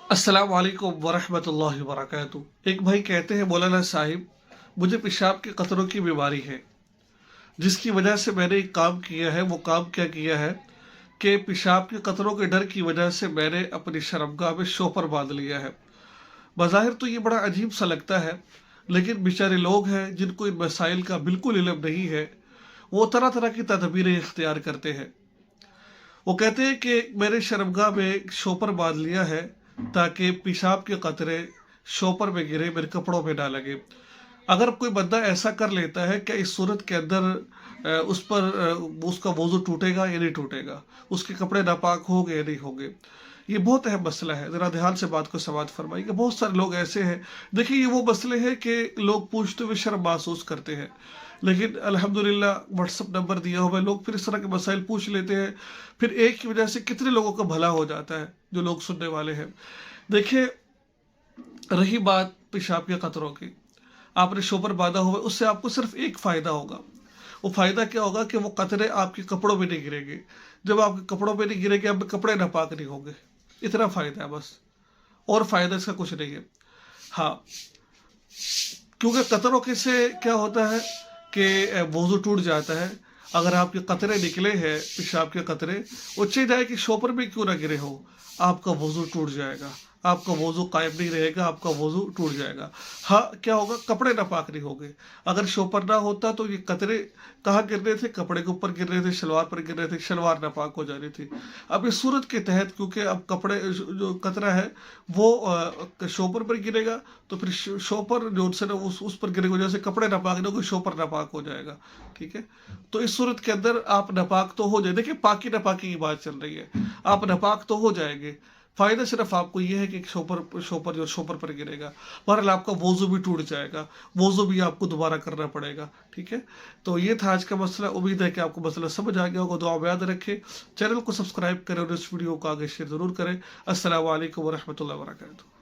अस्सलाम वालेकुम वरहमतुल्लाहि वबरकातुहू। एक भाई कहते हैं, मौलाना साहिब, मुझे पेशाब के कतरों की बीमारी है, जिसकी वजह से मैंने एक काम किया है। वो काम क्या किया है कि पेशाब के कतरों के डर की वजह से मैंने अपनी शर्मगाह में शोपर बांध लिया है। बज़ाहिर तो ये बड़ा अजीब सा लगता है, लेकिन बेचारे लोग हैं जिनको इन मसाइल का बिल्कुल इल्म नहीं है, वो तरह तरह की तदबीरें इख्तियार करते हैं। वो कहते हैं कि मैंने शर्मगाह में शोपर बांध लिया है ताकि पेशाब के कतरे शोपर में गिरे, मेरे कपड़ों में ना लगे। अगर कोई बंदा ऐसा कर लेता है, क्या इस सूरत के अंदर उस पर उसका वज़ू टूटेगा या नहीं टूटेगा, उसके कपड़े नापाक होंगे या नहीं होंगे? ये बहुत अहम मसला है, ज़रा ध्यान से बात को समाअत फरमाइएगा। बहुत सारे लोग ऐसे हैं, देखिए ये वो मसले हैं कि लोग पूछते हुए शर्म महसूस करते हैं, लेकिन अल्हम्दुलिल्लाह व्हाट्सअप नंबर दिया हुआ है, लोग फिर इस तरह के मसाइल पूछ लेते हैं। फिर एक की वजह से कितने लोगों का भला हो जाता है, जो लोग सुनने वाले हैं। देखिए, रही बात पेशाब के कतरों की, आपने शोपर बांधा हुआ है, उससे आपको सिर्फ एक फ़ायदा होगा। वो फ़ायदा क्या होगा कि वो कतरे आपके कपड़ों में नहीं गिरेंगे। जब आपके कपड़ों में नहीं गिरेंगे, आपके कपड़े नापाक नहीं होंगे। इतना फ़ायदा है बस, और फ़ायदा इसका कुछ नहीं है। हाँ, क्योंकि कतरों के से क्या होता है कि वज़ू टूट जाता है। अगर आपके कतरे निकले हैं, पेशाब के कतरे, वो चाहे जाए कि शोपर में क्यों ना गिरे हो, आपका वज़ू टूट जाएगा, आपका वज़ू कायम नहीं रहेगा, आपका वज़ू टूट जाएगा। हाँ, क्या होगा, कपड़े नापाक नहीं होंगे। अगर शोपर ना होता तो ये कतरे कहाँ गिर रहे थे? कपड़े के ऊपर गिर रहे थे, शलवार पर गिर रहे थे, शलवार नापाक हो जा रही थी। अब इस सूरत के तहत, क्योंकि अब कपड़े जो कतरा है वो शोपर पर गिरेगा, तो फिर शोपर जो उनसे ना उस पर गिरने की वजह से कपड़े नापाक नहीं होंगे, शोपर नापाक हो जाएगा। ठीक है, तो इस सूरत के अंदर आप नापाक तो हो जाए। देखिए, पाकी नापाकी की बात चल रही है, आप नापाक तो हो जाएंगे। फायदा सिर्फ आपको ये है कि शोपर पर गिरेगा, बहरहाल आपका वज़ू भी टूट जाएगा, वज़ू भी आपको दोबारा करना पड़ेगा। ठीक है, तो ये था आज का मसला। उम्मीद है कि आपको मसला समझ आ गया होगा। दुआ में याद रखें, चैनल को सब्सक्राइब करें और इस वीडियो को आगे शेयर ज़रूर करें। अस्सलाम वालेकुम वरहमतुल्लाहि वबरकातुहू।